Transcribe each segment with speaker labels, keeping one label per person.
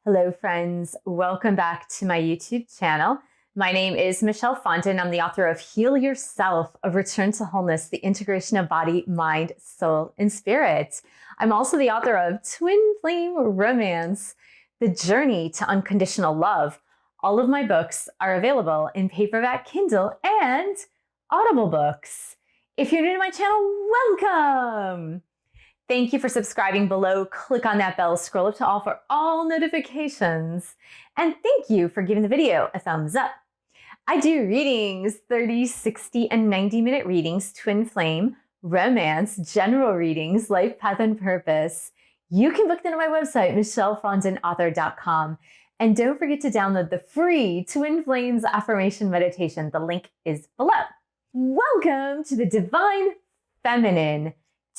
Speaker 1: Hello, friends. Welcome back to my YouTube channel. My name is Michelle Fondin. I'm the author of Heal Yourself, A Return to Wholeness, the Integration of Body, Mind, Soul, and Spirit. I'm also the author of Twin Flame Romance, The Journey to Unconditional Love. All of my books are available in paperback, Kindle, and Audible books. If you're new to my channel, welcome. Thank you for subscribing below. Click on that bell, scroll up to all for all notifications. And thank you for giving the video a thumbs up. I do readings, 30, 60, and 90-minute readings, twin flame, romance, general readings, life path and purpose. You can book them on my website, michellefondinauthor.com. And don't forget to download the free Twin Flames Affirmation Meditation. The link is below. Welcome to the Divine Feminine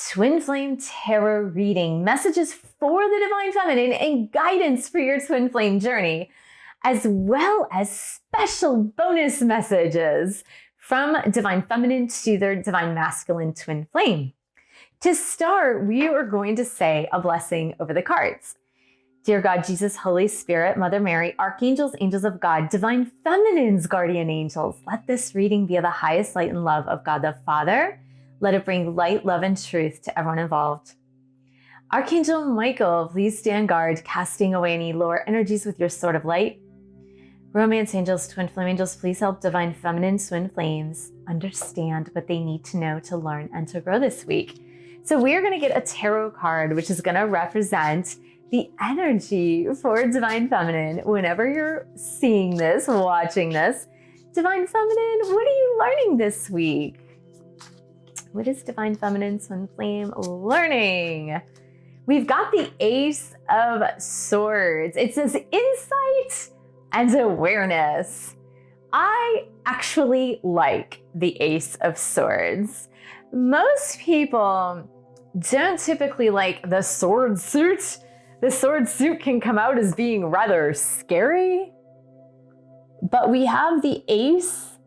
Speaker 1: Twin Flame Tarot reading, messages for the Divine Feminine and guidance for your twin flame journey, as well as special bonus messages from Divine Feminine to their Divine Masculine twin flame. To start, we are going to say a blessing over the cards. Dear God, Jesus, Holy Spirit, Mother Mary, Archangels, Angels of God, Divine Feminine's guardian angels, let this reading be of the highest light and love of God the Father. Let it bring light, love, and truth to everyone involved. Archangel Michael, please stand guard, casting away any lower energies with your sword of light. Romance angels, twin flame angels, please help Divine Feminine twin flames understand what they need to know to learn and to grow this week. So we are going to get a tarot card, which is going to represent the energy for Divine Feminine. Whenever you're seeing this, watching this, Divine Feminine, what are you learning this week? What is Divine Feminine twin flame learning? We've got the Ace of Swords. It says insight and awareness. I actually like the Ace of Swords. Most people don't typically like the sword suit. The sword suit can come out as being rather scary, but we have the Ace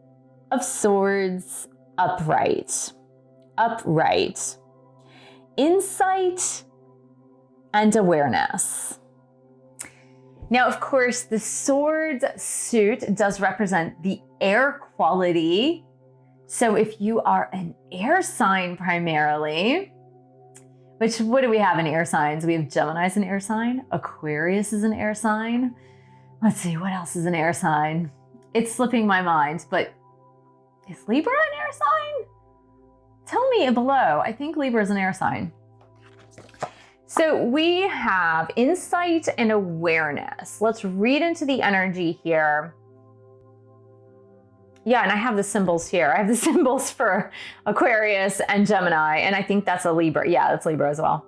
Speaker 1: of Swords upright. Upright, insight, and awareness. Now, of course, the sword suit does represent the air quality. So if you are an air sign primarily, which what do we have in air signs? We have Gemini as an air sign. Aquarius is an air sign. Let's see, what else is an air sign? It's slipping my mind, but is Libra an air sign? Tell me below. I think Libra is an air sign. So we have insight and awareness. Let's read into the energy here. Yeah, and I have the symbols here. I have the symbols for Aquarius and Gemini, and I think that's a Libra. Yeah, that's Libra as well.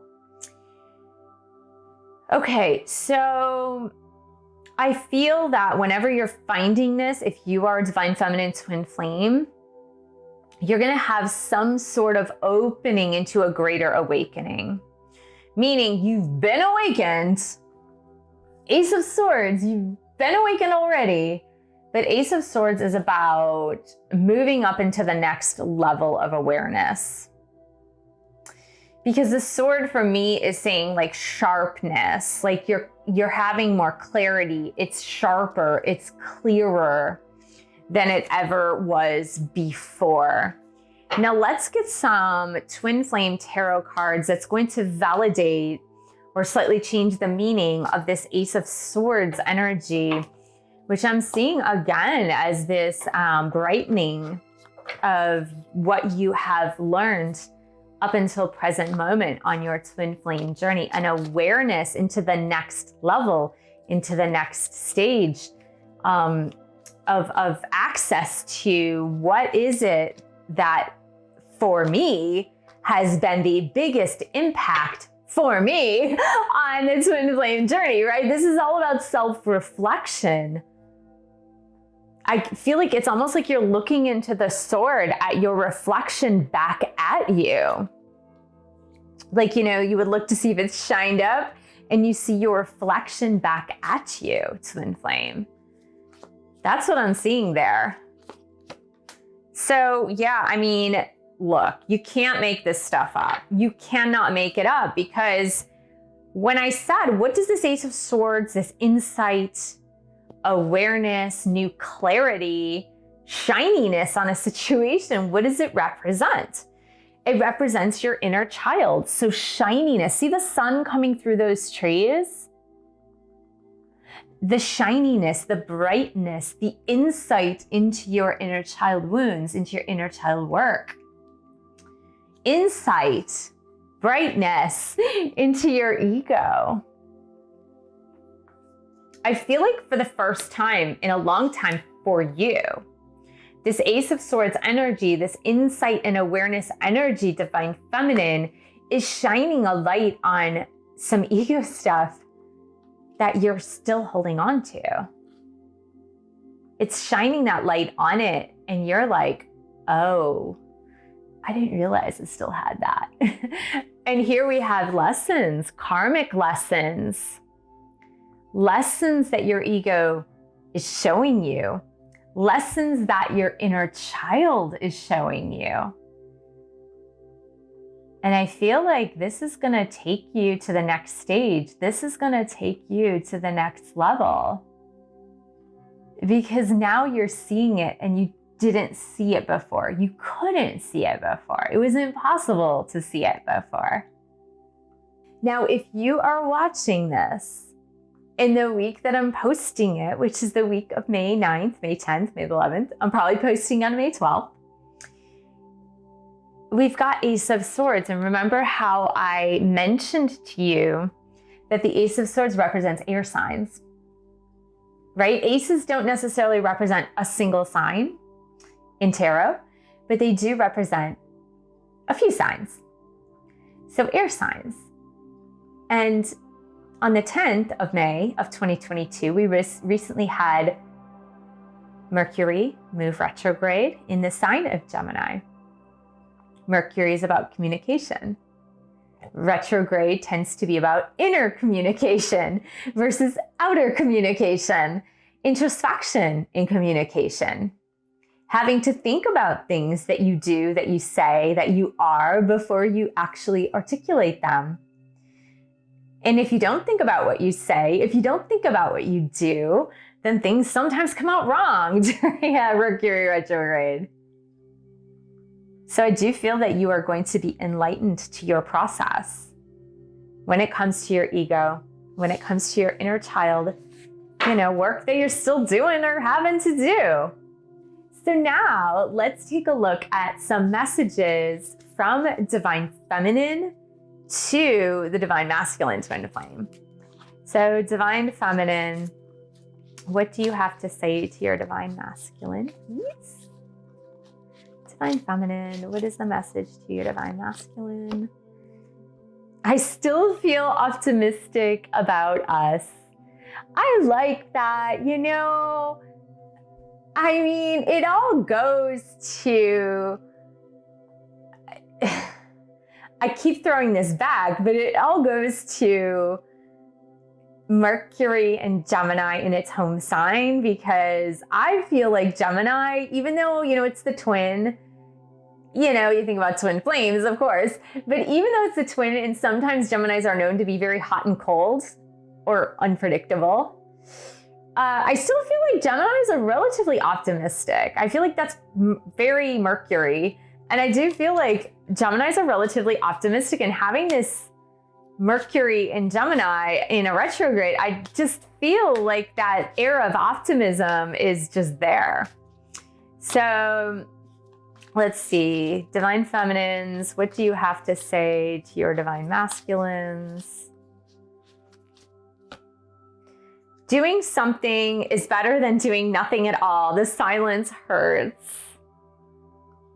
Speaker 1: Okay, so I feel that whenever you're finding this, if you are a Divine Feminine twin flame, you're going to have some sort of opening into a greater awakening, meaning you've been awakened. Ace of Swords, you've been awakened already, but Ace of Swords is about moving up into the next level of awareness. Because the sword for me is saying like sharpness, like you're having more clarity. It's sharper, it's clearer than it ever was before. Now let's get some twin flame tarot cards that's going to validate or slightly change the meaning of this Ace of Swords energy, which I'm seeing again as this brightening of what you have learned up until present moment on your twin flame journey, an awareness into the next level, into the next stage, of access to what is it that for me has been the biggest impact for me on the twin flame journey, right? This is all about self-reflection. I feel like it's almost like you're looking into the sword at your reflection back at you. Like, you know, you would look to see if it's shined up and you see your reflection back at you, twin flame. That's what I'm seeing there. So yeah, I mean, look, you can't make this stuff up. You cannot make it up because When I said, what does this Ace of Swords, this insight, awareness, new clarity, shininess on a situation, what does it represent? It represents your inner child. So shininess, see the sun coming through those trees? The shininess, the brightness, the insight into your inner child wounds, into your inner child work. Insight, brightness into your ego. I feel like for the first time in a long time for you, this Ace of Swords energy, this insight and awareness energy, divine feminine, is shining a light on some ego stuff that you're still holding on to. It's shining that light on it, and you're like, oh, I didn't realize I still had that. And here we have lessons, karmic lessons, lessons that your ego is showing you, lessons that your inner child is showing you. And I feel like this is going to take you to the next stage. This is going to take you to the next level. Because now you're seeing it and you didn't see it before. You couldn't see it before. It was impossible to see it before. Now, if you are watching this in the week that I'm posting it, which is the week of May 9th, May 10th, May 11th, I'm probably posting on May 12th. We've got Ace of Swords. And remember how I mentioned to you that the Ace of Swords represents air signs, right? Aces don't necessarily represent a single sign in tarot, but they do represent a few signs. So air signs. And on the 10th of May of 2022, we recently had Mercury move retrograde in the sign of Gemini. Mercury is about communication. Retrograde tends to be about inner communication versus outer communication, introspection in communication. Having to think about things that you do, that you say, that you are before you actually articulate them. And if you don't think about what you say, if you don't think about what you do, then things sometimes come out wrong during Mercury retrograde. So I do feel that you are going to be enlightened to your process when it comes to your ego, when it comes to your inner child, work that you're still doing or having to do. So now let's take a look at some messages from Divine Feminine to the Divine Masculine Twin Flame. So Divine Feminine, what do you have to say to your Divine Masculine, please? Divine Feminine, what is the message to your Divine Masculine? I still feel optimistic about us. I like that, it all goes to, I keep throwing this back, but it all goes to Mercury and Gemini in its home sign, because I feel like Gemini, even though, it's the twin, you think about twin flames, of course, but even though it's the twin, and sometimes Geminis are known to be very hot and cold or unpredictable, I still feel like Geminis are relatively optimistic. I feel like that's very Mercury. And I do feel like Geminis are relatively optimistic, and having this Mercury in Gemini in a retrograde, I just feel like that air of optimism is just there. So let's see, Divine Feminines, what do you have to say to your Divine Masculines? Doing something is better than doing nothing at all. The silence hurts.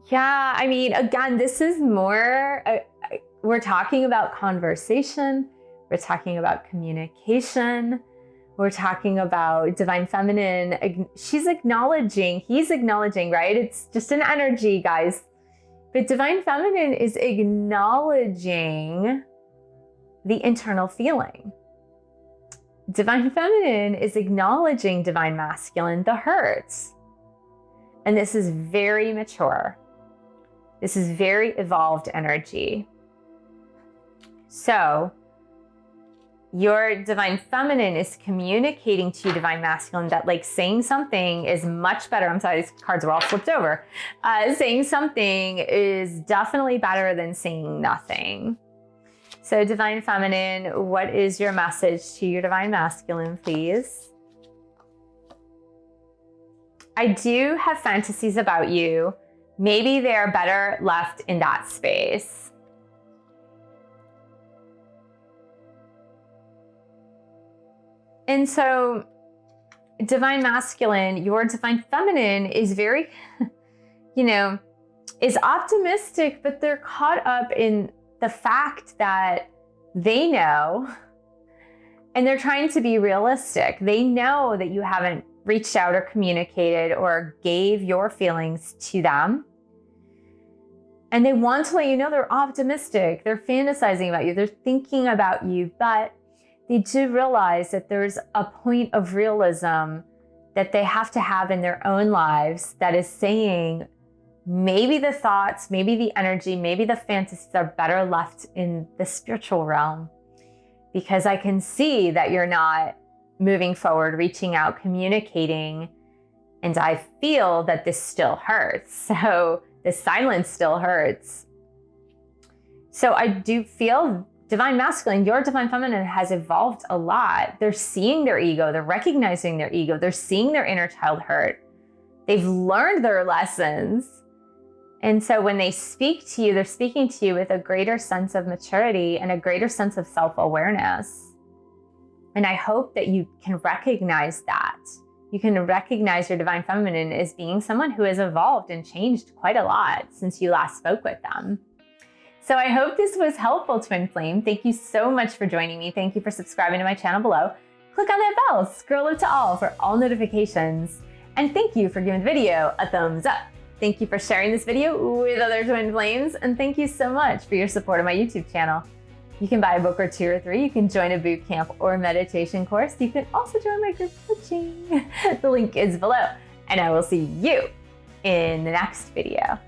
Speaker 1: Yeah, again, this is more, we're talking about conversation. We're talking about communication. We're talking about Divine Feminine. He's acknowledging, right? It's just an energy, guys. But Divine Feminine is acknowledging the internal feeling. Divine Feminine is acknowledging Divine Masculine, the hurts. And this is very mature. This is very evolved energy. So Your divine feminine is communicating to your divine masculine that like saying something is much better. I'm sorry, these cards are all flipped over. Saying something is definitely better than saying nothing. So divine feminine, what is your message to your divine masculine, please? I do have fantasies about you. Maybe they're better left in that space. And so divine masculine, your divine feminine is very, is optimistic, but they're caught up in the fact that they know, and they're trying to be realistic. They know that you haven't reached out or communicated or gave your feelings to them. And they want to let you know they're optimistic. They're fantasizing about you. They're thinking about you, but they do realize that there's a point of realism that they have to have in their own lives that is saying maybe the thoughts, maybe the energy, maybe the fantasies are better left in the spiritual realm, because I can see that you're not moving forward, reaching out, communicating, and I feel that this still hurts. So the silence still hurts. So I do feel divine masculine, your divine feminine has evolved a lot. They're seeing their ego, they're recognizing their ego, they're seeing their inner child hurt. They've learned their lessons. And so when they speak to you, they're speaking to you with a greater sense of maturity and a greater sense of self-awareness. And I hope that you can recognize that. You can recognize your divine feminine as being someone who has evolved and changed quite a lot since you last spoke with them. So I hope this was helpful, Twin Flame. Thank you so much for joining me. Thank you for subscribing to my channel below. Click on that bell, scroll up to all for all notifications. And thank you for giving the video a thumbs up. Thank you for sharing this video with other Twin Flames. And thank you so much for your support of my YouTube channel. You can buy a book or 2 or 3. You can join a boot camp or meditation course. You can also join my group coaching. The link is below. And I will see you in the next video.